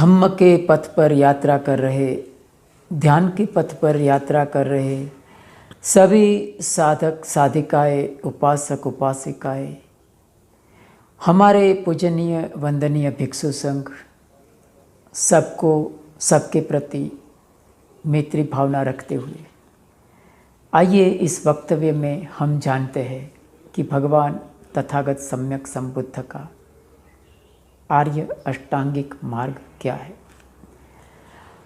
धम्म के पथ पर यात्रा कर रहे, ध्यान के पथ पर यात्रा कर रहे सभी साधक साधिकाएं, उपासक उपासिकाएं, हमारे पूजनीय वंदनीय भिक्षु संघ सबको सबके प्रति मैत्री भावना रखते हुए आइए इस वक्तव्य में हम जानते हैं कि भगवान तथागत सम्यक संबुद्ध का आर्य अष्टांगिक मार्ग क्या है।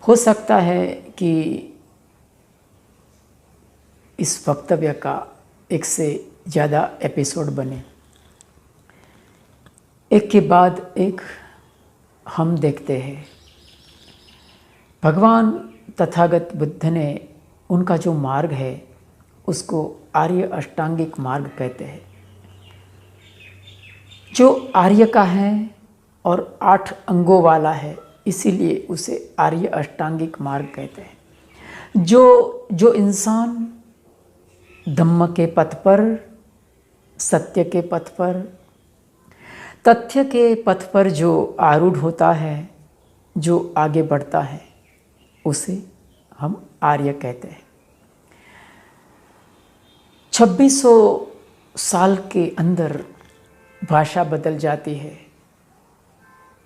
हो सकता है कि इस वक्तव्य का एक से ज़्यादा एपिसोड बने, एक के बाद एक हम देखते हैं। भगवान तथागत बुद्ध ने उनका जो मार्ग है उसको आर्य अष्टांगिक मार्ग कहते हैं, जो आर्य का है और 8 अंगों वाला है, इसीलिए उसे आर्य अष्टांगिक मार्ग कहते हैं। जो इंसान धम्म के पथ पर, सत्य के पथ पर, तथ्य के पथ पर जो आरूढ़ होता है, जो आगे बढ़ता है, उसे हम आर्य कहते हैं। 2600 साल के अंदर भाषा बदल जाती है,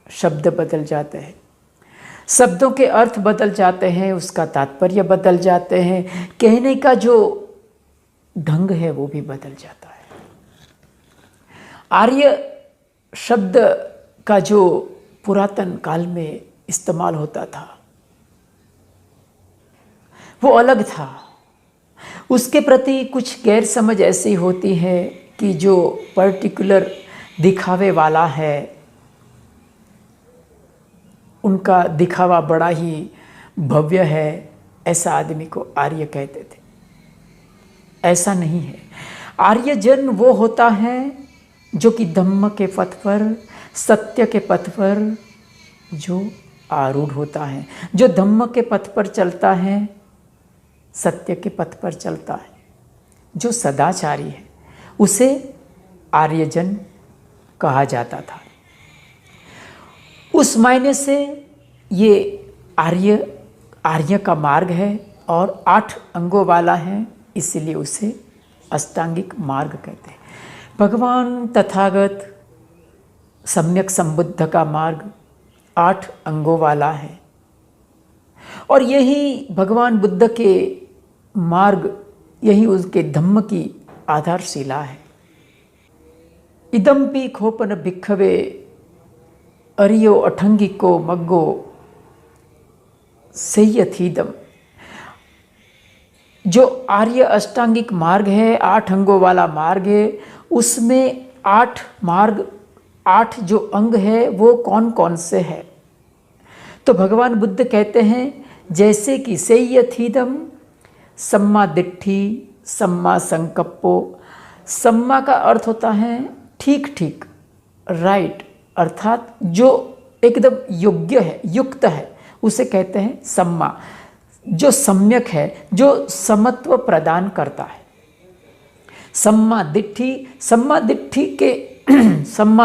शब्द बदल जाते हैं, शब्दों के अर्थ बदल जाते हैं, उसका तात्पर्य बदल जाते हैं, कहने का जो ढंग है वो भी बदल जाता है। आर्य शब्द का जो पुरातन काल में इस्तेमाल होता था वो अलग था। उसके प्रति कुछ गैर समझ ऐसी होती है कि जो पर्टिकुलर दिखावे वाला है, उनका दिखावा बड़ा ही भव्य है, ऐसा आदमी को आर्य कहते थे। ऐसा नहीं है। आर्य जन वो होता है जो कि धम्म के पथ पर, सत्य के पथ पर जो आरूढ़ होता है, जो धम्म के पथ पर चलता है, सत्य के पथ पर चलता है, जो सदाचारी है, उसे आर्यजन कहा जाता था। उस मायने से ये आर्य का मार्ग है और 8 अंगों वाला है, इसलिए उसे अष्टांगिक मार्ग कहते हैं। भगवान तथागत सम्यक संबुद्ध का मार्ग 8 अंगों वाला है और यही भगवान बुद्ध के मार्ग, यही उसके धम्म की आधारशिला है। इदम्पि खोपन भिक्खवे अरियो अठंगिको मग्गो सेयथीदम। जो आर्य अष्टांगिक मार्ग है, 8 अंगों वाला मार्ग है, उसमें 8 जो अंग है वो कौन कौन से है। तो भगवान बुद्ध कहते हैं जैसे कि सेयथीदम, सम्मा दिट्ठी, सम्मा संकप्पो। सम्मा का अर्थ होता है ठीक ठीक, राइट, अर्थात जो एकदम योग्य है, युक्त है, उसे कहते हैं सम्मा। जो सम्यक है, जो समत्व प्रदान करता है। सम्मा दिट्ठी, सम्मा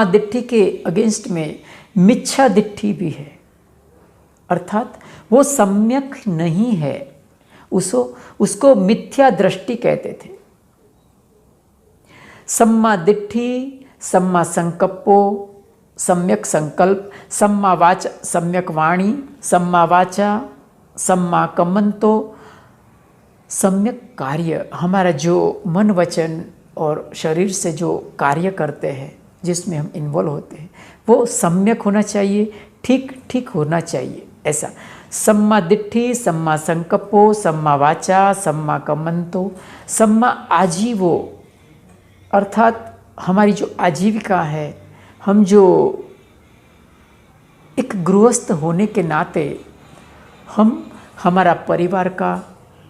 दिट्ठी के अगेंस्ट में मिच्छा दिट्ठी भी है, अर्थात वो सम्यक नहीं है, उसको मिथ्या दृष्टि कहते थे। सम्मा दिट्ठी, सम्मा संकप्पो, सम्यक संकल्प, सम्मा वाचा, सम्यक वाणी, सम्मा वाचा, सम्मा कम्मंतो, सम्यक कार्य। हमारा जो मन वचन और शरीर से जो कार्य करते हैं, जिसमें हम इन्वॉल्व होते हैं, वो सम्यक होना चाहिए, ठीक ठीक होना चाहिए। ऐसा सम्मा दिट्ठी, सम्मा संकप्पो, सम्मा वाचा, सम्मा कम्मंतो, सम्मा आजीवो, अर्थात हमारी जो आजीविका है, हम जो एक गृहस्थ होने के नाते हम हमारा परिवार का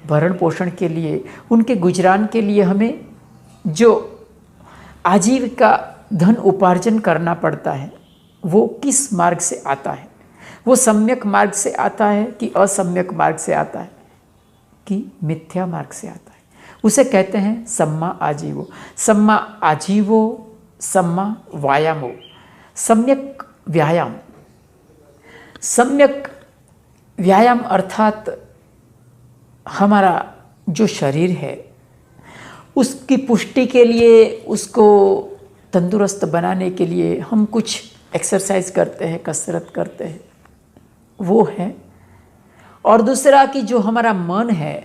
भरण पोषण के लिए, उनके गुजरान के लिए हमें जो आजीविका धन उपार्जन करना पड़ता है, वो किस मार्ग से आता है। वो सम्यक मार्ग से आता है कि असम्यक मार्ग से आता है कि मिथ्या मार्ग से आता है। उसे कहते हैं सम्मा आजीवो। सम्मा आजीवो, सम्मा व्यायामो, सम्यक व्यायाम। सम्यक व्यायाम अर्थात हमारा जो शरीर है उसकी पुष्टि के लिए, उसको तंदुरुस्त बनाने के लिए हम कुछ एक्सरसाइज करते हैं, कसरत करते हैं, वो है। और दूसरा कि जो हमारा मन है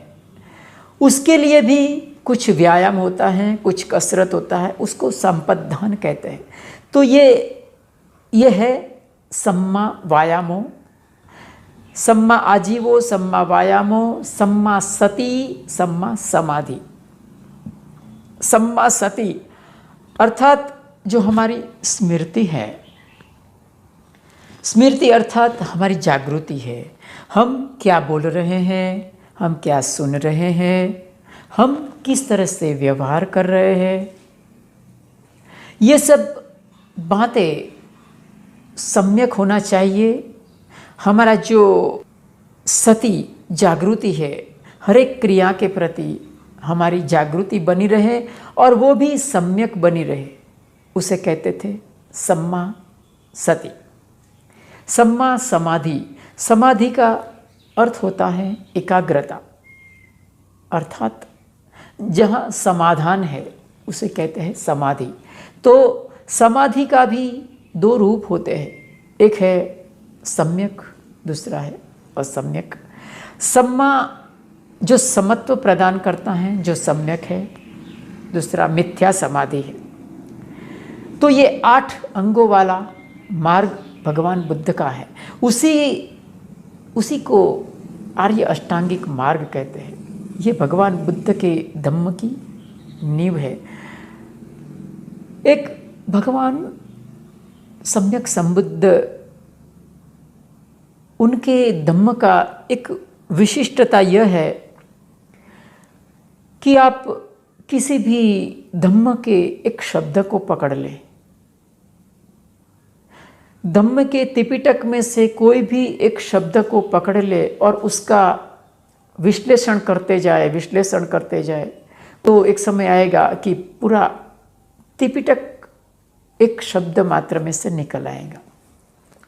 उसके लिए भी कुछ व्यायाम होता है, कुछ कसरत होता है, उसको संपद्धान कहते हैं। तो ये है सम्मा वायामो, सम्मा आजीवो, सम्मा वायामो, सम्मा सति, सम्मा समाधि। सम्मा सति अर्थात जो हमारी स्मृति है, स्मृति अर्थात हमारी जागृति है। हम क्या बोल रहे हैं, हम क्या सुन रहे हैं, हम किस तरह से व्यवहार कर रहे हैं, ये सब बातें सम्यक होना चाहिए। हमारा जो सति जागृति है, हर एक क्रिया के प्रति हमारी जागृति बनी रहे और वो भी सम्यक बनी रहे, उसे कहते थे सम्मा सति। सम्मा समाधि, समाधि का अर्थ होता है एकाग्रता, अर्थात जहाँ समाधान है उसे कहते हैं समाधि। तो समाधि का भी दो रूप होते हैं, एक है सम्यक, दूसरा है असम्यक। सम्मा जो समत्व प्रदान करता है, जो सम्यक है, दूसरा मिथ्या समाधि है। तो ये 8 अंगों वाला मार्ग भगवान बुद्ध का है, उसी को आर्य अष्टांगिक मार्ग कहते हैं। ये भगवान बुद्ध के धम्म की नींव है। एक भगवान सम्यक संबुद्ध, उनके धम्म का एक विशिष्टता यह है कि आप किसी भी धम्म के एक शब्द को पकड़ लें, धम्म के त्रिपिटक में से कोई भी एक शब्द को पकड़ ले और उसका विश्लेषण करते जाए, तो एक समय आएगा कि पूरा त्रिपिटक एक शब्द मात्र में से निकल आएगा।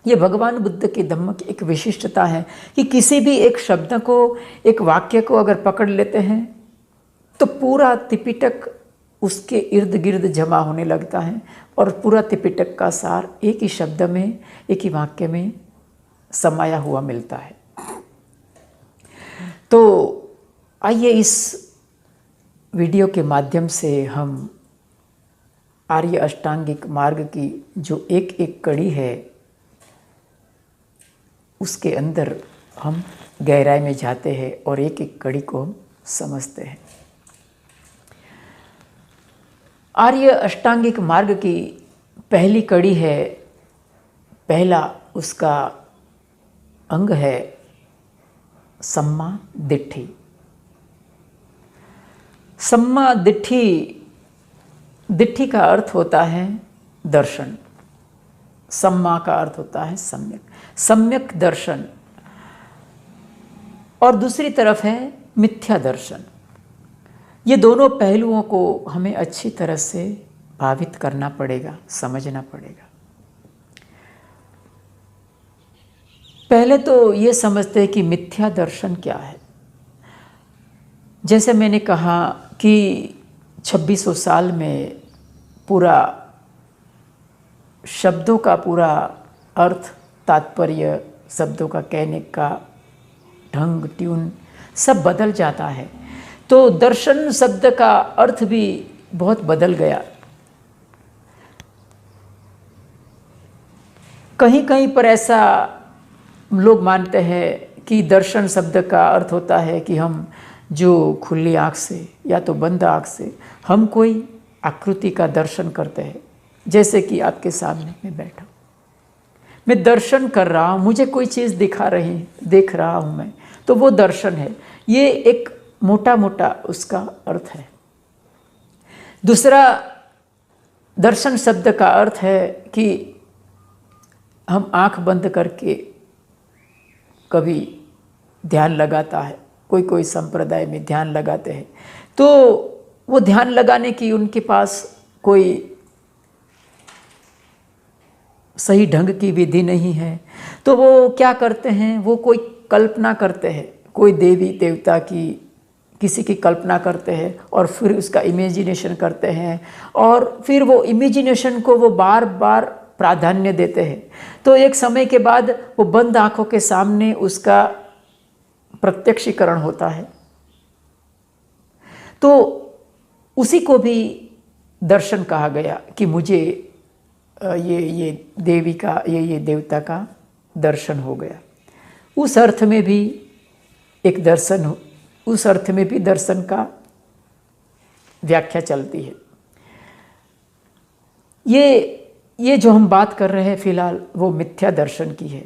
ये भगवान बुद्ध के धम्म की एक विशिष्टता है कि किसी भी एक शब्द को, एक वाक्य को अगर पकड़ लेते हैं तो पूरा त्रिपिटक उसके इर्द गिर्द जमा होने लगता है और पूरा त्रिपिटक का सार एक ही शब्द में, एक ही वाक्य में समाया हुआ मिलता है। तो आइए इस वीडियो के माध्यम से हम आर्य अष्टांगिक मार्ग की जो एक एक कड़ी है उसके अंदर हम गहराई में जाते हैं और एक एक कड़ी को हम समझते हैं। आर्य अष्टांगिक मार्ग की पहली कड़ी है, पहला उसका अंग है सम्मा दिट्ठी। सम्मा दिट्ठी, दिट्ठी का अर्थ होता है दर्शन, सम्मा का अर्थ होता है सम्यक, सम्यक दर्शन। और दूसरी तरफ है मिथ्या दर्शन। ये दोनों पहलुओं को हमें अच्छी तरह से भावित करना पड़ेगा, समझना पड़ेगा। पहले तो ये समझते हैं कि मिथ्या दर्शन क्या है। जैसे मैंने कहा कि 2600 साल में पूरा शब्दों का पूरा अर्थ, तात्पर्य, शब्दों का कहने का ढंग, ट्यून सब बदल जाता है। तो दर्शन शब्द का अर्थ भी बहुत बदल गया। कहीं कहीं पर ऐसा लोग मानते हैं कि दर्शन शब्द का अर्थ होता है कि हम जो खुली आँख से या तो बंद आँख से हम कोई आकृति का दर्शन करते हैं। जैसे कि आपके सामने मैं बैठा, मैं दर्शन कर रहा हूँ, मुझे कोई चीज़ देख रहा हूँ मैं, तो वो दर्शन है। ये एक मोटा मोटा उसका अर्थ है। दूसरा दर्शन शब्द का अर्थ है कि हम आँख बंद करके कभी ध्यान लगाता है, कोई संप्रदाय में ध्यान लगाते हैं, तो वो ध्यान लगाने की उनके पास कोई सही ढंग की विधि नहीं है, तो वो क्या करते हैं, वो कोई कल्पना करते हैं, कोई देवी देवता की किसी की कल्पना करते हैं और फिर उसका इमेजिनेशन करते हैं और फिर वो इमेजिनेशन को वो बार बार प्राधान्य देते हैं। तो एक समय के बाद वो बंद आंखों के सामने उसका प्रत्यक्षीकरण होता है। तो उसी को भी दर्शन कहा गया कि मुझे ये देवी का ये देवता का दर्शन हो गया। उस अर्थ में भी एक दर्शन, उस अर्थ में भी दर्शन का व्याख्या चलती है। ये जो हम बात कर रहे हैं फिलहाल वो मिथ्या दर्शन की है।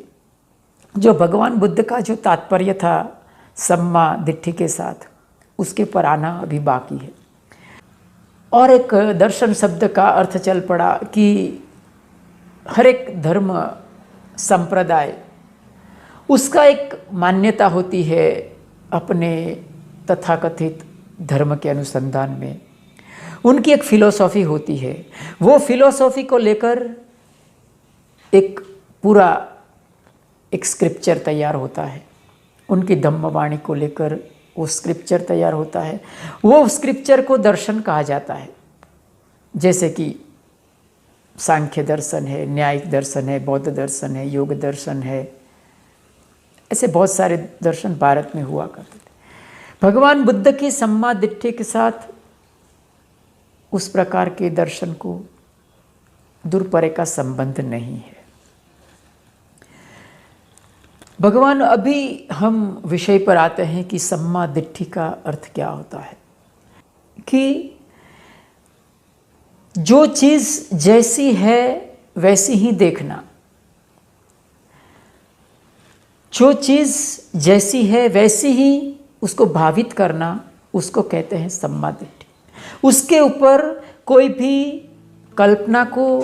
जो भगवान बुद्ध का जो तात्पर्य था सम्मा दिट्ठी के साथ, उसके पर आना अभी बाकी है। और एक दर्शन शब्द का अर्थ चल पड़ा कि हर एक धर्म संप्रदाय उसका एक मान्यता होती है अपने तथाकथित धर्म के अनुसंधान में, उनकी एक फिलॉसफी होती है। वो फिलॉसफी को लेकर एक पूरा एक स्क्रिप्चर तैयार होता है, उनकी धम्मवाणी को लेकर वो स्क्रिप्चर तैयार होता है। वो स्क्रिप्चर को दर्शन कहा जाता है। जैसे कि सांख्य दर्शन है, न्यायिक दर्शन है, बौद्ध दर्शन है, योग दर्शन है, ऐसे बहुत सारे दर्शन भारत में हुआ करते थे। भगवान बुद्ध की सम्मा दिट्ठी के साथ उस प्रकार के दर्शन को दूर परे का संबंध नहीं है। भगवान, अभी हम विषय पर आते हैं कि सम्मा दिट्ठी का अर्थ क्या होता है। कि जो चीज़ जैसी है वैसी ही देखना, जो चीज़ जैसी है वैसी ही उसको भावित करना, उसको कहते हैं सम्मा दिट्ठी। उसके ऊपर कोई भी कल्पना को,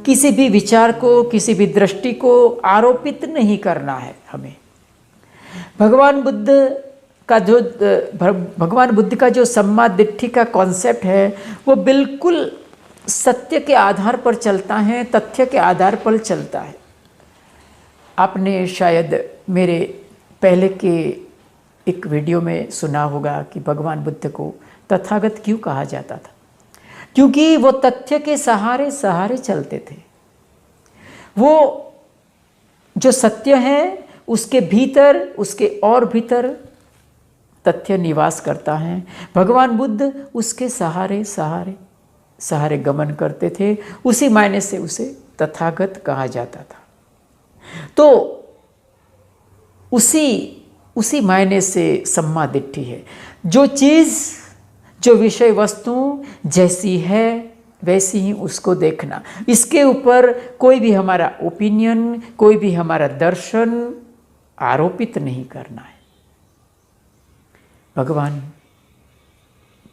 किसी भी विचार को, किसी भी दृष्टि को आरोपित नहीं करना है हमें। भगवान बुद्ध का जो सम्मा दिट्ठी का कॉन्सेप्ट है वो बिल्कुल सत्य के आधार पर चलता है, तथ्य के आधार पर चलता है। आपने शायद मेरे पहले के एक वीडियो में सुना होगा कि भगवान बुद्ध को तथागत क्यों कहा जाता था। क्योंकि वो तथ्य के सहारे सहारे चलते थे। वो जो सत्य है उसके भीतर, उसके और भीतर तथ्य निवास करता है। भगवान बुद्ध उसके सहारे सहारे सहारे गमन करते थे। उसी मायने से उसे तथागत कहा जाता था। तो उसी मायने से सम्मा दिट्ठी है। जो चीज़, जो विषय वस्तु जैसी है वैसी ही उसको देखना। इसके ऊपर कोई भी हमारा ओपिनियन, कोई भी हमारा दर्शन आरोपित नहीं करना है। भगवान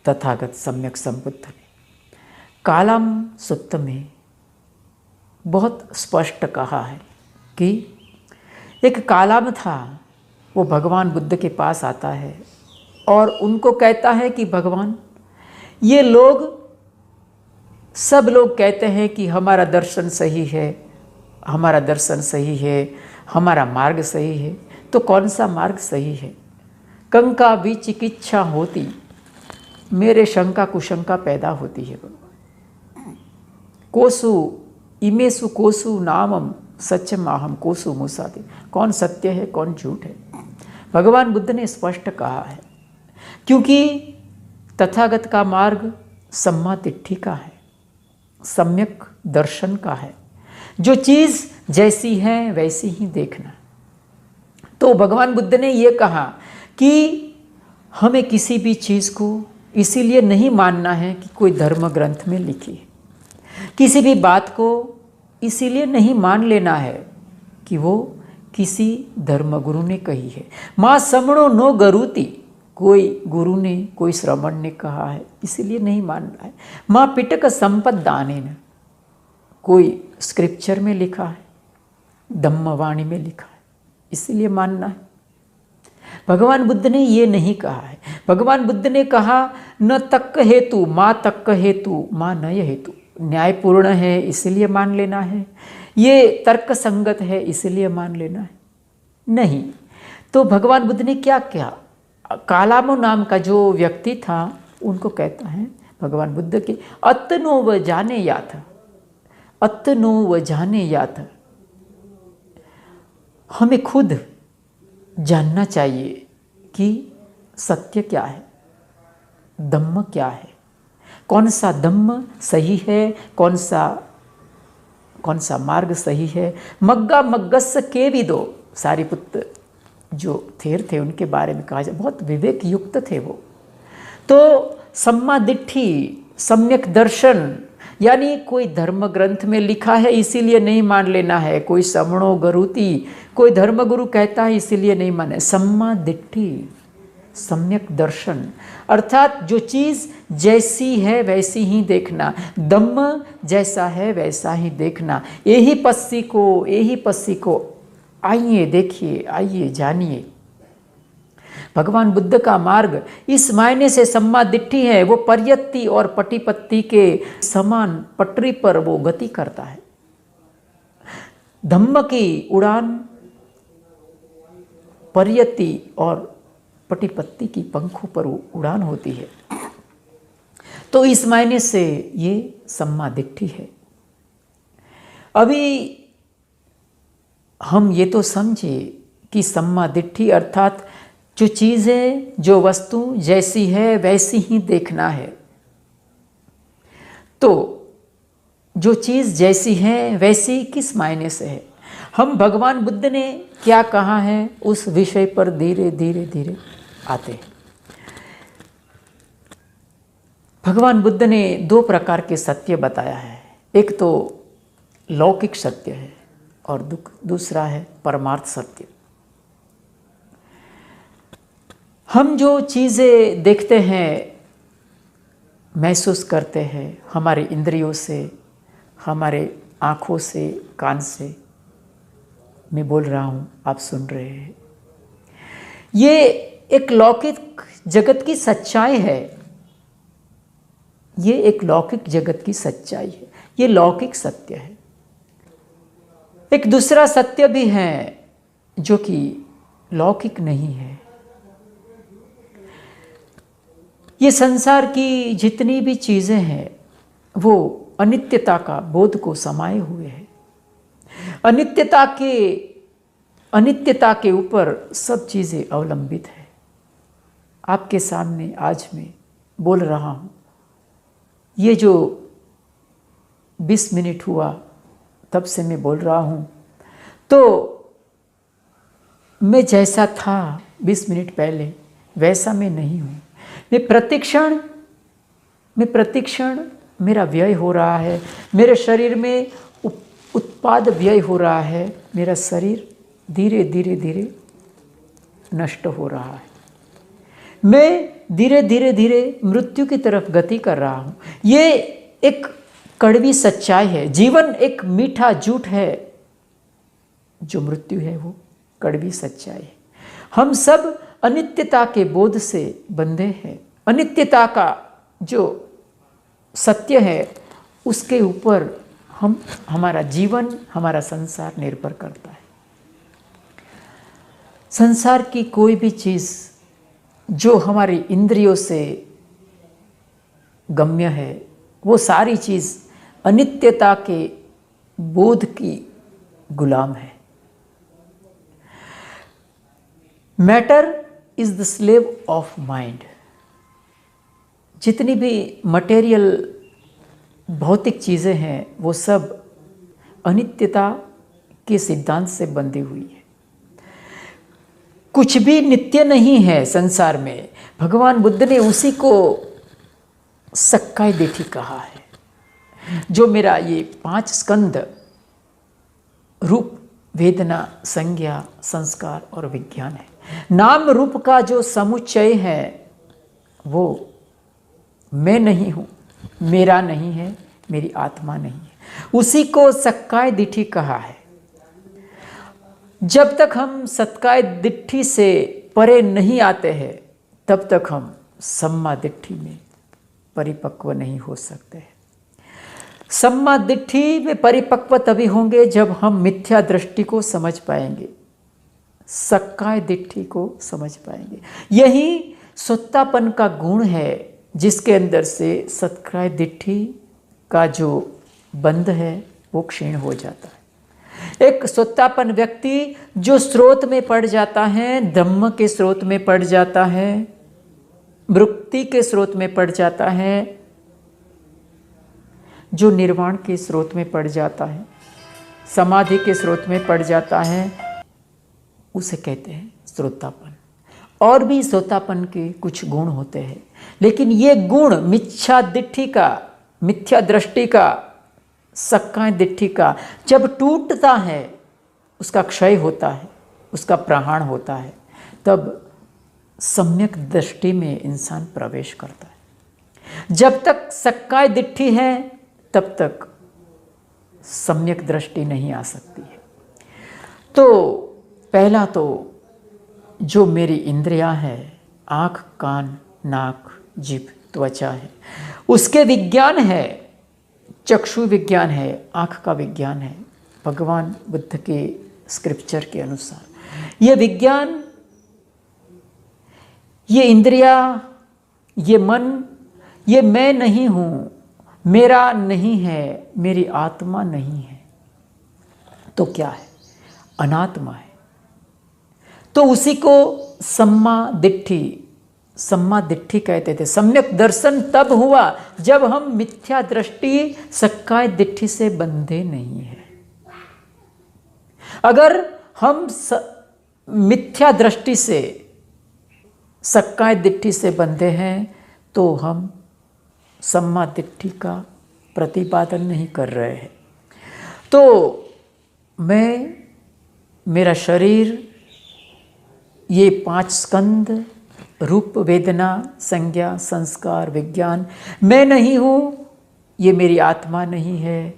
तथागत सम्यक संबुद्ध ने कालम सुत्त में बहुत स्पष्ट कहा है कि एक कालम था, वो भगवान बुद्ध के पास आता है और उनको कहता है कि भगवान, ये सब लोग कहते हैं कि हमारा दर्शन सही है, हमारा दर्शन सही है, हमारा मार्ग सही है। तो कौन सा मार्ग सही है? कंका विचिकित्सा होती, मेरे शंका कुशंका पैदा होती है। कोसु इमेसु कोसु नामम सत्यमाहम कोसु मुसादि, कौन सत्य है कौन झूठ है? भगवान बुद्ध ने स्पष्ट कहा है। क्योंकि तथागत का मार्ग सम्मा दिट्ठी का है, सम्यक दर्शन का है। जो चीज़ जैसी है वैसी ही देखना। तो भगवान बुद्ध ने ये कहा कि हमें किसी भी चीज़ को इसीलिए नहीं मानना है कि कोई धर्म ग्रंथ में लिखी है। किसी भी बात को इसीलिए नहीं मान लेना है कि वो किसी धर्मगुरु ने कही है। माँ समणो नो गरुति, कोई गुरु ने, कोई श्रमण ने कहा है इसीलिए नहीं मानना है। माँ पिटक संपद दानेन, कोई स्क्रिप्चर में लिखा है, धम्मवाणी में लिखा है इसीलिए मानना है। भगवान बुद्ध ने ये नहीं कहा है। भगवान बुद्ध ने कहा न तक्क हेतु माँ तक्क हेतु माँ नय हेतु, न्यायपूर्ण है इसलिए मान लेना है, ये तर्क संगत है इसलिए मान लेना है, नहीं। तो भगवान बुद्ध ने क्या किया? कालामो नाम का जो व्यक्ति था उनको कहता है भगवान बुद्ध के अतनो व जाने याथ, अतनो व जाने याथ, हमें खुद जानना चाहिए कि सत्य क्या है, धम्म क्या है, कौन सा धम्म सही है, कौन सा मार्ग सही है। मग्गा मग्गस के भी दो, सारिपुत्र जो थेर थे उनके बारे में कहा जाए बहुत विवेक युक्त थे वो। तो सम्मा दिट्ठी, सम्यक दर्शन, यानी कोई धर्म ग्रंथ में लिखा है इसीलिए नहीं मान लेना है, कोई श्रवणो गरुति, कोई धर्मगुरु कहता है इसीलिए नहीं माने। सम्मा दिट्ठी, सम्यक दर्शन, अर्थात जो चीज़ जैसी है वैसी ही देखना, धम्म जैसा है वैसा ही देखना। यही पस्सी को आइए देखिए, आइए जानिए। भगवान बुद्ध का मार्ग इस मायने से सम्मा दिट्ठी है, वो पर्यत्ति और पटिपत्ति के समान पटरी पर वो गति करता है। धम्म की उड़ान पर्यत्ति और पटिपत्ति की पंखों पर उड़ान होती है। तो इस मायने से ये सम्मा दिट्ठी है। अभी हम ये तो समझे कि सम्मा दिट्ठी अर्थात जो चीज़ें, जो वस्तु जैसी है वैसी ही देखना है। तो जो चीज़ जैसी है वैसी किस मायने से है? हम भगवान बुद्ध ने क्या कहा है उस विषय पर धीरे धीरे आते हैं। भगवान बुद्ध ने दो प्रकार के सत्य बताया है, एक तो लौकिक सत्य है और दूसरा है परमार्थ सत्य। हम जो चीज़ें देखते हैं, महसूस करते हैं हमारे इंद्रियों से, हमारे आँखों से, कान से, मैं बोल रहा हूँ आप सुन रहे हैं, ये एक लौकिक जगत की सच्चाई है। ये एक लौकिक जगत की सच्चाई है, ये लौकिक सत्य है। एक दूसरा सत्य भी है जो कि लौकिक नहीं है। ये संसार की जितनी भी चीज़ें हैं वो अनित्यता का बोध को समाये हुए हैं। अनित्यता के ऊपर सब चीज़ें अवलंबित है। आपके सामने आज मैं बोल रहा हूँ, ये जो 20 मिनट हुआ तब से मैं बोल रहा हूँ, तो मैं जैसा था 20 मिनट पहले वैसा मैं नहीं हूँ। मैं प्रतिक्षण मेरा व्यय हो रहा है, मेरे शरीर में उत्पाद व्यय हो रहा है, मेरा शरीर धीरे धीरे नष्ट हो रहा है, मैं धीरे धीरे मृत्यु की तरफ गति कर रहा हूँ। ये एक कड़वी सच्चाई है। जीवन एक मीठा झूठ है, जो मृत्यु है वो कड़वी सच्चाई है। हम सब अनित्यता के बोध से बंधे हैं। अनित्यता का जो सत्य है उसके ऊपर हमारा जीवन, हमारा संसार निर्भर करता है। संसार की कोई भी चीज़ जो हमारी इंद्रियों से गम्य है, वो सारी चीज़ अनित्यता के बोध की गुलाम है। Matter is the slave of mind. जितनी भी मटेरियल भौतिक चीज़ें हैं वो सब अनित्यता के सिद्धांत से बंधी हुई है। कुछ भी नित्य नहीं है संसार में। भगवान बुद्ध ने उसी को सक्काय दिट्ठी कहा है, जो मेरा ये 5 स्कंद रूप, वेदना, संज्ञा, संस्कार और विज्ञान है। नाम रूप का जो समुच्चय है वो मैं नहीं हूँ, मेरा नहीं है, मेरी आत्मा नहीं है। उसी को सक्काय दिट्ठी कहा है। जब तक हम सक्काय दिट्ठी से परे नहीं आते हैं तब तक हम सम्मा दिट्ठी में परिपक्व नहीं हो सकते। सम्मा दिट्ठी में परिपक्व तभी होंगे जब हम मिथ्या दृष्टि को समझ पाएंगे, सक्काय दिट्ठी को समझ पाएंगे। यही सुत्तापन का गुण है जिसके अंदर से सक्काय दिट्ठी का जो बंध है वो क्षीण हो जाता है। एक सुत्तापन व्यक्ति जो स्रोत में पड़ जाता है, धम्म के स्रोत में पड़ जाता है, मुक्ति के स्रोत में पड़ जाता है, जो निर्वाण के स्रोत में पड़ जाता है, समाधि के स्रोत में पड़ जाता है, उसे कहते हैं श्रोतापन। और भी श्रोतापन के कुछ गुण होते हैं, लेकिन ये गुण मिथ्या दिट्ठी का, मिथ्या दृष्टि का, सक्काय दिट्ठी का जब टूटता है, उसका क्षय होता है, उसका प्रहाण होता है, तब सम्यक दृष्टि में इंसान प्रवेश करता है। जब तक सक्काय दिट्ठी है तब तक सम्यक दृष्टि नहीं आ सकती है। तो पहला तो जो मेरी इंद्रियां है, आँख, कान, नाक, जीभ, त्वचा है, उसके विज्ञान है, चक्षु विज्ञान है, आँख का विज्ञान है। भगवान बुद्ध के स्क्रिप्चर के अनुसार ये विज्ञान, ये इंद्रिया, ये मन, ये मैं नहीं हूँ, मेरा नहीं है, मेरी आत्मा नहीं है, तो क्या है? अनात्मा है। तो उसी को सम्मा दिट्ठी कहते थे। सम्यक दर्शन तब हुआ जब हम मिथ्या दृष्टि सक्काय दिट्ठी से बंधे नहीं हैं। अगर हम मिथ्या दृष्टि से, सक्काय दिट्ठी से बंधे हैं तो हम सम्मा दिट्ठी का प्रतिपादन नहीं कर रहे हैं। तो मेरा शरीर, ये 5 स्कंद, रूप, वेदना, संज्ञा, संस्कार, विज्ञान, मैं नहीं हूँ, ये मेरी आत्मा नहीं है,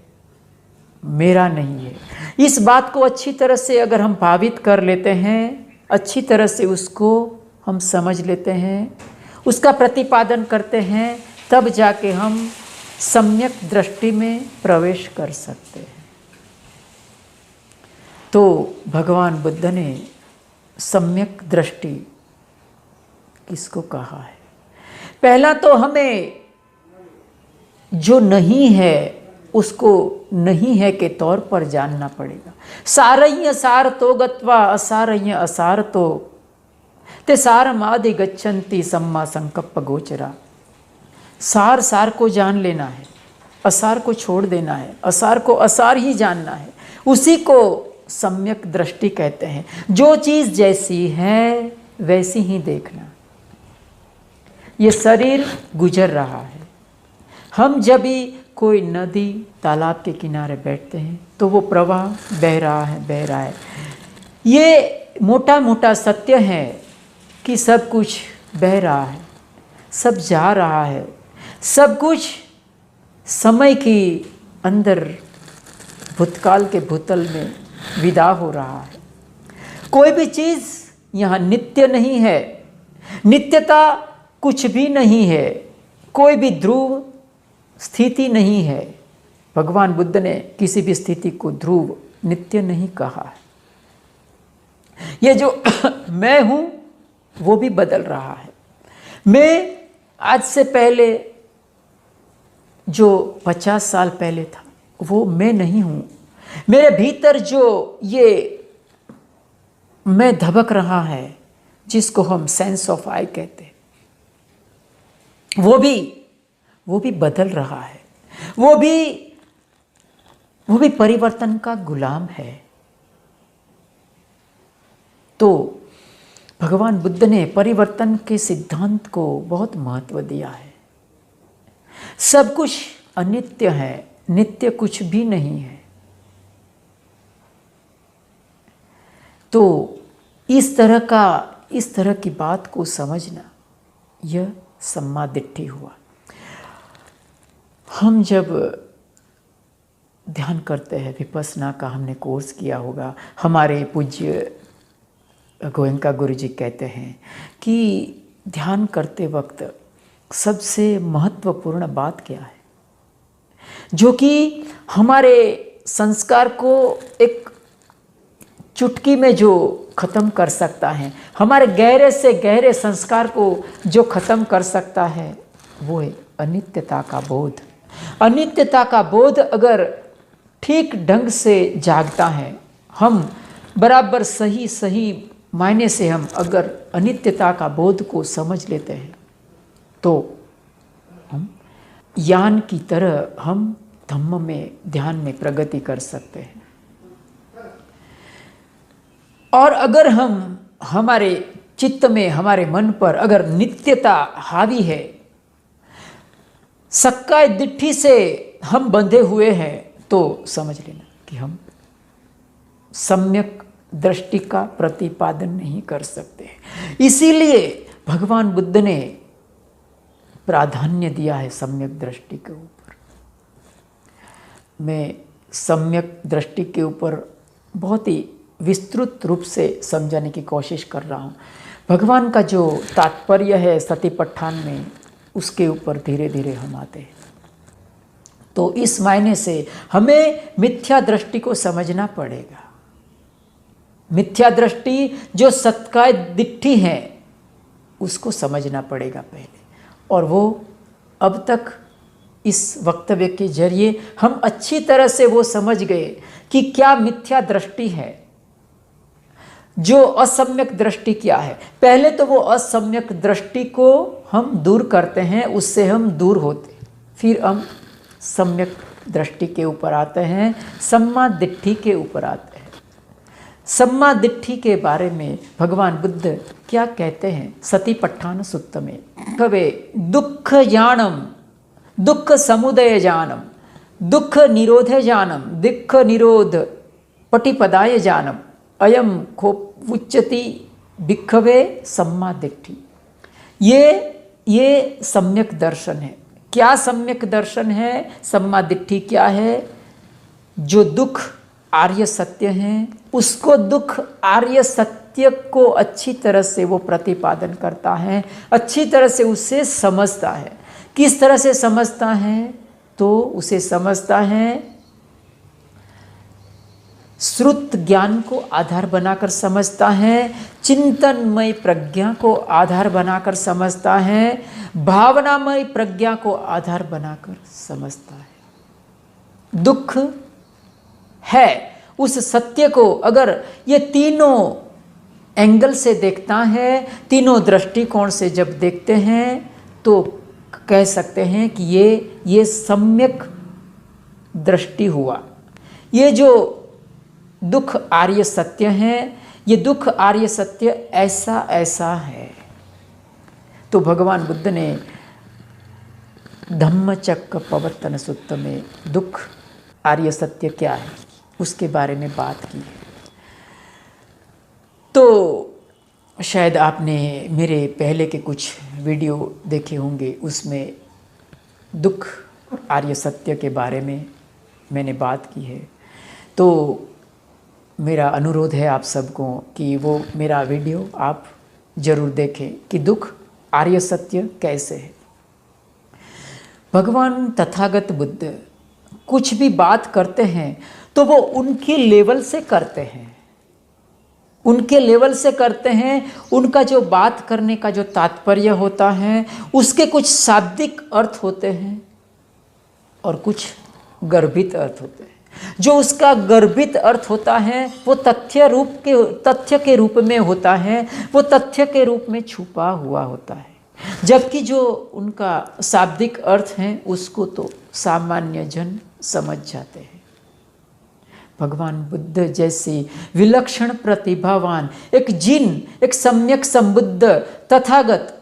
मेरा नहीं है। इस बात को अच्छी तरह से अगर हम भावित कर लेते हैं, अच्छी तरह से उसको हम समझ लेते हैं, उसका प्रतिपादन करते हैं, तब जाके हम सम्यक दृष्टि में प्रवेश कर सकते हैं। तो भगवान बुद्ध ने सम्यक दृष्टि किसको कहा है? पहला तो हमें जो नहीं है उसको नहीं है के तौर पर जानना पड़ेगा। सारय्य सार तो गत्वा असारय्य असार तो ते सारमादि गच्छन्ति सम्मा संकप्प गोचरा। सार सार को जान लेना है, असार को छोड़ देना है, असार को असार ही जानना है, उसी को सम्यक दृष्टि कहते हैं। जो चीज़ जैसी है वैसी ही देखना। ये शरीर गुजर रहा है। हम जब भी कोई नदी, तालाब के किनारे बैठते हैं तो वो प्रवाह बह रहा है। ये मोटा मोटा सत्य है कि सब कुछ बह रहा है, सब जा रहा है, सब कुछ समय की अंदर भूतकाल के भूतल में विदा हो रहा है। कोई भी चीज़ यहाँ नित्य नहीं है, नित्यता कुछ भी नहीं है, कोई भी ध्रुव स्थिति नहीं है। भगवान बुद्ध ने किसी भी स्थिति को ध्रुव, नित्य नहीं कहा है। ये जो मैं हूँ वो भी बदल रहा है। मैं आज से पहले जो 50 साल पहले था वो मैं नहीं हूँ। मेरे भीतर जो ये मैं धबक रहा है, जिसको हम सेंस ऑफ आई कहते हैं, वो भी बदल रहा है। वो भी परिवर्तन का गुलाम है। तो भगवान बुद्ध ने परिवर्तन के सिद्धांत को बहुत महत्व दिया है। सब कुछ अनित्य है, नित्य कुछ भी नहीं है। तो इस तरह की बात को समझना, यह सम्मा दिट्ठी हुआ। हम जब ध्यान करते हैं, विपस्सना का हमने कोर्स किया होगा, हमारे पूज्य गोयंका गुरु जी कहते हैं कि ध्यान करते वक्त सबसे महत्वपूर्ण बात क्या है? जो कि हमारे संस्कार को एक चुटकी में जो खत्म कर सकता है, हमारे गहरे से गहरे संस्कार को जो खत्म कर सकता है, वो है अनित्यता का बोध। अनित्यता का बोध अगर ठीक ढंग से जागता है, हम बराबर सही सही मायने से हम अगर अनित्यता का बोध को समझ लेते हैं, तो हम यान की तरह हम धम्म में, ध्यान में प्रगति कर सकते हैं। और अगर हम हमारे चित्त में, हमारे मन पर अगर नित्यता हावी है, सक्काय दिट्ठी से हम बंधे हुए हैं, तो समझ लेना कि हम सम्यक दृष्टि का प्रतिपादन नहीं कर सकते। इसीलिए भगवान बुद्ध ने प्राधान्य दिया है सम्यक दृष्टि के ऊपर। मैं सम्यक दृष्टि के ऊपर बहुत ही विस्तृत रूप से समझाने की कोशिश कर रहा हूँ। भगवान का जो तात्पर्य है सतिपट्ठान में, उसके ऊपर धीरे धीरे हम आते हैं। तो इस मायने से हमें मिथ्या दृष्टि को समझना पड़ेगा। मिथ्या दृष्टि जो सत्काय दिट्ठी है, उसको समझना पड़ेगा पहले। और वो अब तक इस वक्तव्य के जरिए हम अच्छी तरह से वो समझ गए कि क्या मिथ्या दृष्टि है, जो असम्यक दृष्टि क्या है। पहले तो वो असम्यक दृष्टि को हम दूर करते हैं, उससे हम दूर होते, फिर हम सम्यक दृष्टि के ऊपर आते हैं, सम्मा दिट्ठी के ऊपर आते हैं। सम्मा दिट्ठी के बारे में भगवान बुद्ध क्या कहते हैं सतिपट्ठान सुत्त में? कवे दुख जानम, दुख समुदय जानम, दुख निरोध जानम, दुख निरोध पटिपदाय जानम, अयम खोपुच्यति भिक्खवे सम्मा दिट्ठी। ये सम्यक दर्शन है। क्या सम्यक दर्शन है? सम्मा दिट्ठी क्या है? जो दुख आर्य सत्य हैं, उसको दुख आर्य सत्य को अच्छी तरह से वो प्रतिपादन करता है, अच्छी तरह से उसे समझता है। किस तरह से समझता है? तो उसे समझता है श्रुत ज्ञान को आधार बनाकर समझता है, चिंतनमय प्रज्ञा को आधार बनाकर समझता है, भावनामय प्रज्ञा को आधार बनाकर समझता है। दुख है, उस सत्य को अगर ये तीनों एंगल से देखता है, तीनों दृष्टिकोण से जब देखते हैं, तो कह सकते हैं कि ये सम्यक दृष्टि हुआ। ये जो दुख आर्य सत्य है, ये दुख आर्य सत्य ऐसा ऐसा है। तो भगवान बुद्ध ने धम्मचक्र प्रवर्तन सूक्त में दुख आर्य सत्य क्या है उसके बारे में बात की है। तो शायद आपने मेरे पहले के कुछ वीडियो देखे होंगे, उसमें दुख आर्य सत्य के बारे में मैंने बात की है। तो मेरा अनुरोध है आप सबको कि वो मेरा वीडियो आप ज़रूर देखें कि दुख आर्य सत्य कैसे है। भगवान तथागत बुद्ध कुछ भी बात करते हैं तो वो उनके लेवल से करते हैं, उनके लेवल से करते हैं। उनका जो बात करने का जो तात्पर्य होता है, उसके कुछ शाब्दिक अर्थ होते हैं और कुछ गर्भित अर्थ होते हैं। जो उसका गर्भित अर्थ होता है वो तथ्य के रूप में होता है, वो तथ्य के रूप में छुपा हुआ होता है। जबकि जो उनका शाब्दिक अर्थ है उसको तो सामान्य जन समझ जाते हैं। भगवान बुद्ध जैसे विलक्षण प्रतिभावान एक जिन, एक सम्यक संबुद्ध तथागत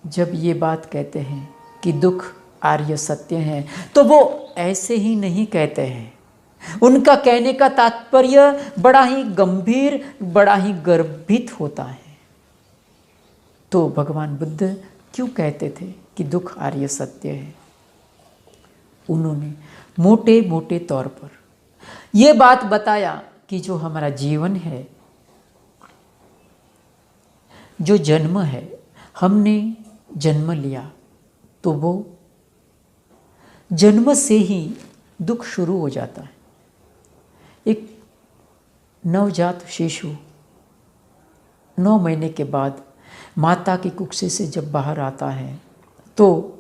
जब ये बात कहते हैं कि दुख आर्य सत्य है, तो वो ऐसे ही नहीं कहते हैं। उनका कहने का तात्पर्य बड़ा ही गंभीर, बड़ा ही गर्भित होता है। तो भगवान बुद्ध क्यों कहते थे कि दुख आर्य सत्य है? उन्होंने मोटे मोटे तौर पर ये बात बताया कि जो हमारा जीवन है, जो जन्म है, हमने जन्म लिया तो वो जन्म से ही दुख शुरू हो जाता है। एक नवजात शिशु 9 महीने के बाद माता की कुक्षी से जब बाहर आता है तो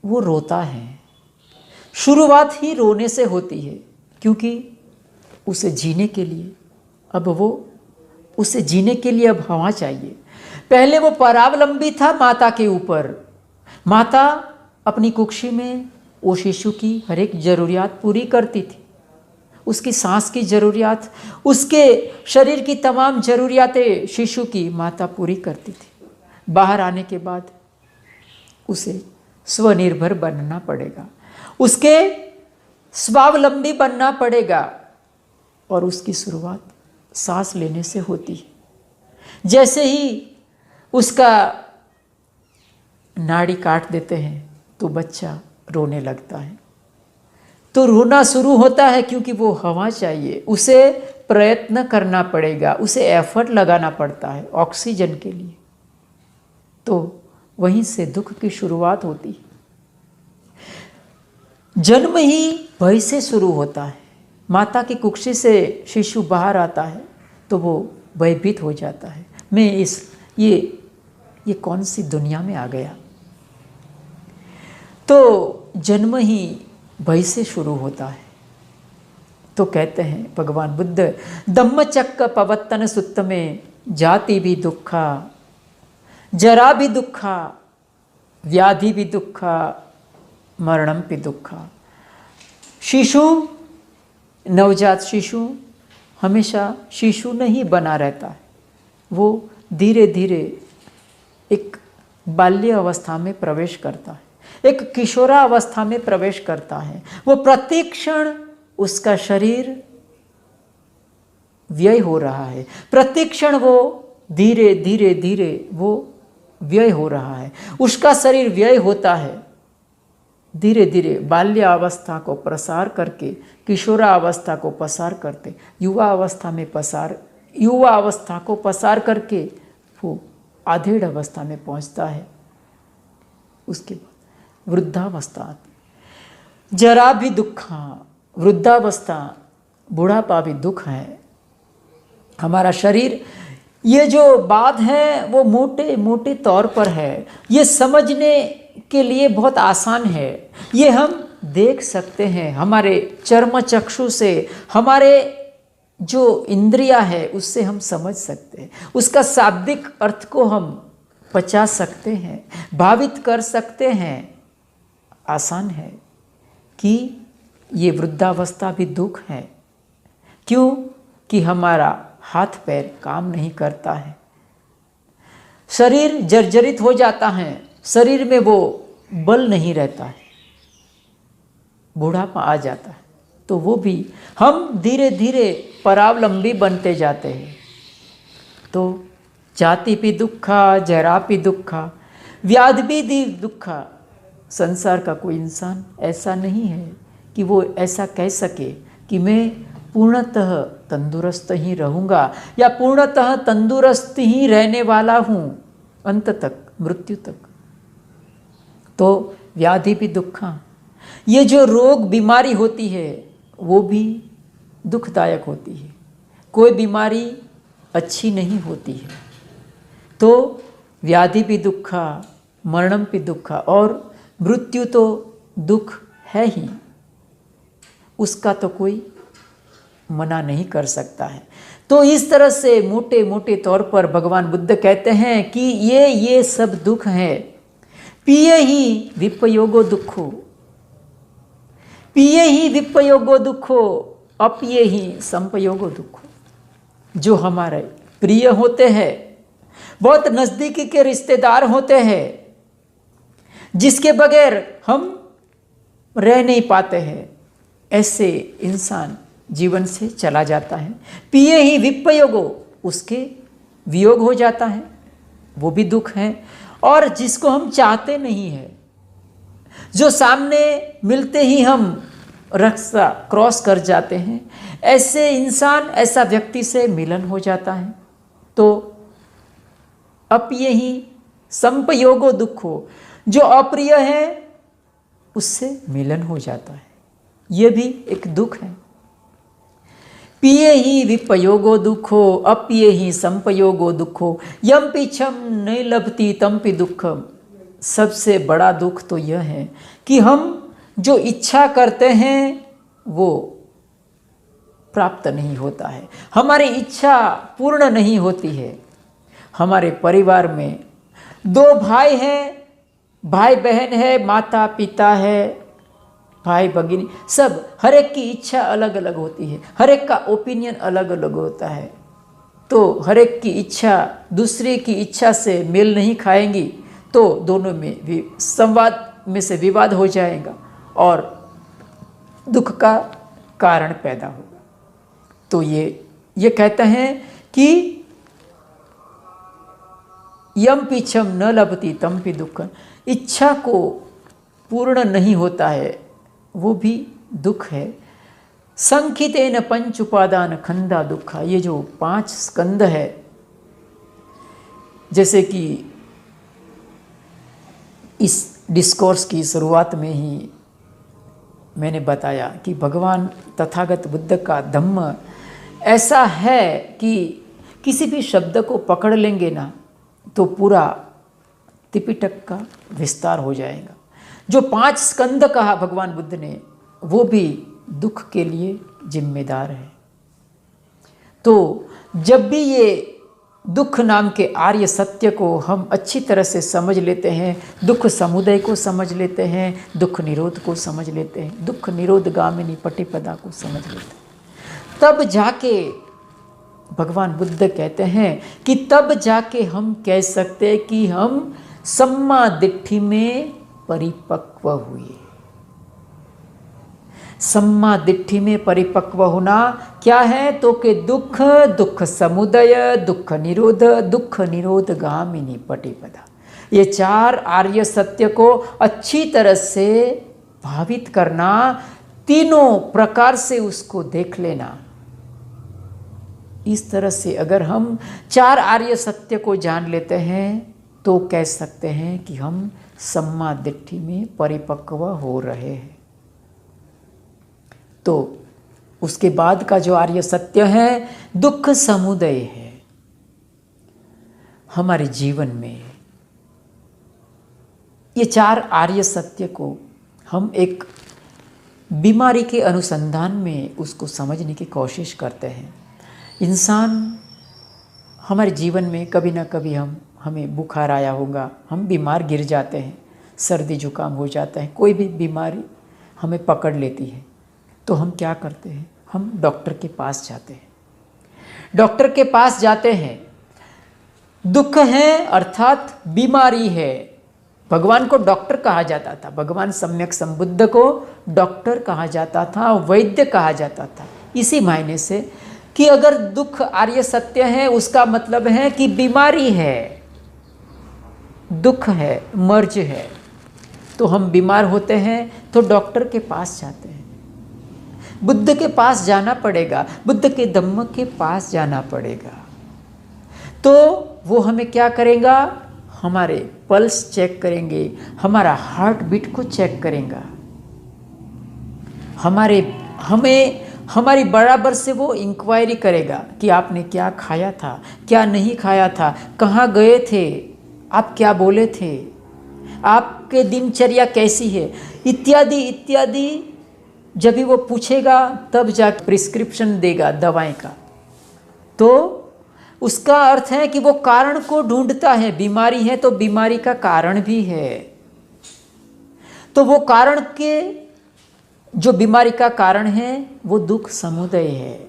वो रोता है। शुरुआत ही रोने से होती है, क्योंकि उसे जीने के लिए अब हवा चाहिए। पहले वो परावलंबी था माता के ऊपर। माता अपनी कुक्षी में वो शिशु की हर एक जरूरियात पूरी करती थी। उसकी सांस की जरूरियात, उसके शरीर की तमाम जरूरियातें शिशु की माता पूरी करती थी। बाहर आने के बाद उसे स्वनिर्भर बनना पड़ेगा, उसके स्वावलंबी बनना पड़ेगा, और उसकी शुरुआत सांस लेने से होती है। जैसे ही उसका नाड़ी काट देते हैं तो बच्चा रोने लगता है। तो रोना शुरू होता है क्योंकि वो हवा चाहिए, उसे प्रयत्न करना पड़ेगा, उसे एफर्ट लगाना पड़ता है ऑक्सीजन के लिए। तो वहीं से दुख की शुरुआत होती है। जन्म ही भय से शुरू होता है। माता की कुक्षी से शिशु बाहर आता है तो वो भयभीत हो जाता है। मैं ये कौन सी दुनिया में आ गया। तो जन्म ही भय से शुरू होता है। तो कहते हैं भगवान बुद्ध, धम्मचक्क पवत्तन सुत्त में जाति भी दुखा, जरा भी दुखा, व्याधि भी दुखा, मरणम भी दुखा। शिशु, नवजात शिशु हमेशा शिशु नहीं बना रहता है। वो धीरे धीरे एक बाल्य अवस्था में प्रवेश करता है, एक किशोरावस्था में प्रवेश करता है। वो प्रतिक्षण उसका शरीर व्यय हो रहा है, प्रतिक्षण वो धीरे धीरे धीरे वो व्यय हो रहा है। उसका शरीर व्यय होता है धीरे धीरे, बाल्यावस्था को प्रसार करके किशोरावस्था को पसार करते, युवा अवस्था को पसार करके वो आधेड़ अवस्था में पहुंचता है। उसके बाद वृद्धावस्था आती है। जरा भी दुखा, वृद्धावस्था, बुढ़ापा भी दुख है। हमारा शरीर, ये जो बात है वो मोटे मोटे तौर पर है, ये समझने के लिए बहुत आसान है। ये हम देख सकते हैं हमारे चर्म चक्षु से, हमारे जो इंद्रिया है उससे हम समझ सकते हैं। उसका शाब्दिक अर्थ को हम पचा सकते हैं, भावित कर सकते हैं। आसान है कि ये वृद्धावस्था भी दुख है। क्यों? कि हमारा हाथ पैर काम नहीं करता है, शरीर जर्जरित हो जाता है, शरीर में वो बल नहीं रहता है, बूढ़ापा आ जाता है। तो वो भी हम धीरे धीरे परावलंबी बनते जाते हैं। तो जाति भी दुखा, जरा भी दुखा, व्याधि भी दुखा। संसार का कोई इंसान ऐसा नहीं है कि वो ऐसा कह सके कि मैं पूर्णतः तंदुरुस्त ही रहूँगा या पूर्णतः तंदुरुस्त ही रहने वाला हूँ अंत तक, मृत्यु तक। तो व्याधि भी दुखा, ये जो रोग बीमारी होती है वो भी दुखदायक होती है। कोई बीमारी अच्छी नहीं होती है। तो व्याधि भी दुखा, मरणम भी दुखा, और मृत्यु तो दुख है ही, उसका तो कोई मना नहीं कर सकता है। तो इस तरह से मोटे मोटे तौर पर भगवान बुद्ध कहते हैं कि ये सब दुख है। पिए ही विपयोगो दुखो, पिए ही विपयोगो दुखो, अपिए ही संपयोगो दुखो। जो हमारे प्रिय होते हैं, बहुत नज़दीकी के रिश्तेदार होते हैं, जिसके बगैर हम रह नहीं पाते हैं, ऐसे इंसान जीवन से चला जाता है। पिए ही विपयोगो, उसके वियोग हो जाता है, वो भी दुख है। और जिसको हम चाहते नहीं है, जो सामने मिलते ही हम रास्ता क्रॉस कर जाते हैं, ऐसे इंसान, ऐसा व्यक्ति से मिलन हो जाता है। तो अपिए ही संपयोगो दुखो, जो अप्रिय है उससे मिलन हो जाता है, ये भी एक दुख है। पिए ही विपयोगो दुखो अपिए ही संपयोगो दुखो यम पिछम नहीं लभती तमपि दुखम। सबसे बड़ा दुख तो यह है कि हम जो इच्छा करते हैं वो प्राप्त नहीं होता है, हमारी इच्छा पूर्ण नहीं होती है। हमारे परिवार में 2 भाई हैं, भाई बहन है, माता पिता है, भाई भगिनी, सब हर एक की इच्छा अलग अलग होती है, हर एक का ओपिनियन अलग अलग होता है। तो हर एक की इच्छा दूसरे की इच्छा से मेल नहीं खाएंगी तो दोनों में भी संवाद में से विवाद हो जाएगा और दुख का कारण पैदा होगा। तो ये कहते हैं कि यम पिछम न लभती तमपि दुखम, इच्छा को पूर्ण नहीं होता है वो भी दुख है। संखितेन पंच उपादान खंदा दुखा, ये जो 5 स्कंद है, जैसे कि इस डिस्कोर्स की शुरुआत में ही मैंने बताया कि भगवान तथागत बुद्ध का धम्म ऐसा है कि किसी भी शब्द को पकड़ लेंगे ना तो पूरा त्रिपिटक का विस्तार हो जाएगा। जो 5 स्कंद कहा भगवान बुद्ध ने वो भी दुख के लिए जिम्मेदार है। तो जब भी ये दुख नाम के आर्य सत्य को हम अच्छी तरह से समझ लेते हैं, दुख समुदय को समझ लेते हैं, दुख निरोध को समझ लेते हैं, दुख निरोध गामिनी पटिपदा को समझ लेते हैं, तब जाके भगवान बुद्ध कहते हैं कि तब जाके हम कह सकते हैं कि हम सम्मा दिट्ठि में परिपक्व हुए। सम्मा दिट्ठि में परिपक्व होना क्या है तो कि दुख, दुख समुदय, दुख निरोध गामिनी पटिपदा, ये 4 आर्य सत्य को अच्छी तरह से भावित करना, तीनों प्रकार से उसको देख लेना। इस तरह से अगर हम 4 आर्य सत्य को जान लेते हैं तो कह सकते हैं कि हम सम्मा दिट्ठि में परिपक्व हो रहे हैं। तो उसके बाद का जो आर्य सत्य है दुख समुदय है। हमारे जीवन में ये 4 आर्य सत्य को हम एक बीमारी के अनुसंधान में उसको समझने की कोशिश करते हैं। इंसान हमारे जीवन में कभी ना कभी हमें बुखार आया होगा, हम बीमार गिर जाते हैं, सर्दी जुकाम हो जाता है, कोई भी बीमारी हमें पकड़ लेती है तो हम क्या करते हैं, हम डॉक्टर के पास जाते हैं। डॉक्टर के पास जाते हैं, दुख है अर्थात बीमारी है। भगवान को डॉक्टर कहा जाता था, भगवान सम्यक संबुद्ध को डॉक्टर कहा जाता था, वैद्य कहा जाता था, इसी मायने से कि अगर दुख आर्य सत्य है उसका मतलब है कि बीमारी है, दुख है, मर्ज है। तो हम बीमार होते हैं तो डॉक्टर के पास जाते हैं, बुद्ध के पास जाना पड़ेगा, बुद्ध के धम्म के पास जाना पड़ेगा। तो वो हमें क्या करेगा, हमारे पल्स चेक करेंगे, हमारा हार्ट बीट को चेक करेगा, हमारी बराबर से वो इंक्वायरी करेगा कि आपने क्या खाया था, क्या नहीं खाया था, कहाँ गए थे, आप क्या बोले थे, आपके दिनचर्या कैसी है, इत्यादि इत्यादि। जब भी वो पूछेगा तब जाकर प्रिस्क्रिप्शन देगा दवाई का। तो उसका अर्थ है कि वो कारण को ढूंढता है, बीमारी है तो बीमारी का कारण भी है। तो वो कारण के जो बीमारी का कारण है वो दुख समुदय है,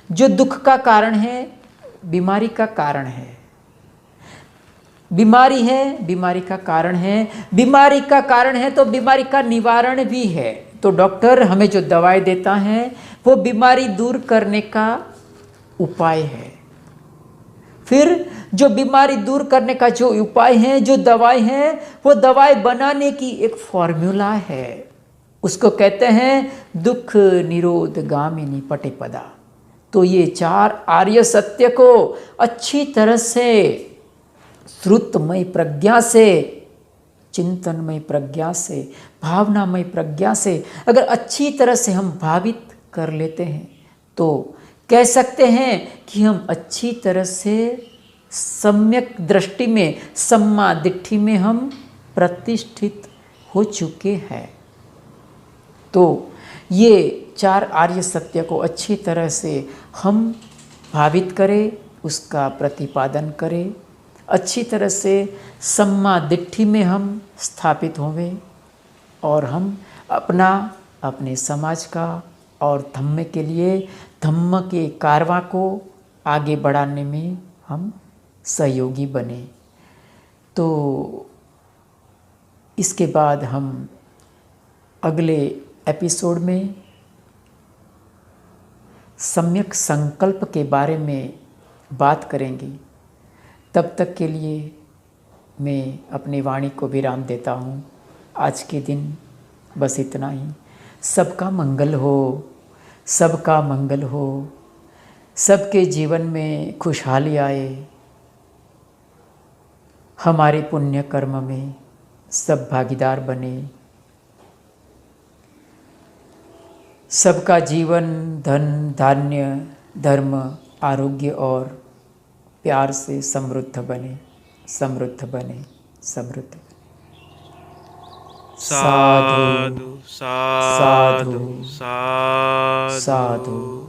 जो दुख का कारण है बीमारी का कारण है। बीमारी है, बीमारी का कारण है, बीमारी का कारण है तो बीमारी का निवारण भी है। तो डॉक्टर हमें जो दवाई देता है वो बीमारी दूर करने का उपाय है। फिर जो बीमारी दूर करने का जो उपाय है, जो दवाई है, वो दवाई बनाने की एक फॉर्मूला है, उसको कहते हैं दुख निरोध गामिनी पटिपदा। तो ये 4 आर्य सत्य को अच्छी तरह से श्रुतमय प्रज्ञा से चिंतनमय प्रज्ञा से, भावनामय प्रज्ञा से अगर अच्छी तरह से हम भावित कर लेते हैं तो कह सकते हैं कि हम अच्छी तरह से सम्यक दृष्टि में, सम्मा दिट्ठी में हम प्रतिष्ठित हो चुके हैं। तो ये 4 आर्य सत्य को अच्छी तरह से हम भावित करें, उसका प्रतिपादन करें, अच्छी तरह से सम्मा दिट्ठी में हम स्थापित होवें और हम अपना, अपने समाज का और धम्म के लिए, धम्म के कारवां को आगे बढ़ाने में हम सहयोगी बने। तो इसके बाद हम अगले एपिसोड में सम्यक संकल्प के बारे में बात करेंगे। तब तक के लिए मैं अपनी वाणी को विराम देता हूँ। आज के दिन बस इतना ही। सबका मंगल हो, सबका मंगल हो, सबके जीवन में खुशहाली आए, हमारे पुण्य कर्म में सब भागीदार बने, सबका जीवन धन धान्य धर्म आरोग्य और प्यार से समृद्ध बने, समृद्ध बने, समृद्ध बने। साधु साधु साधु साधु।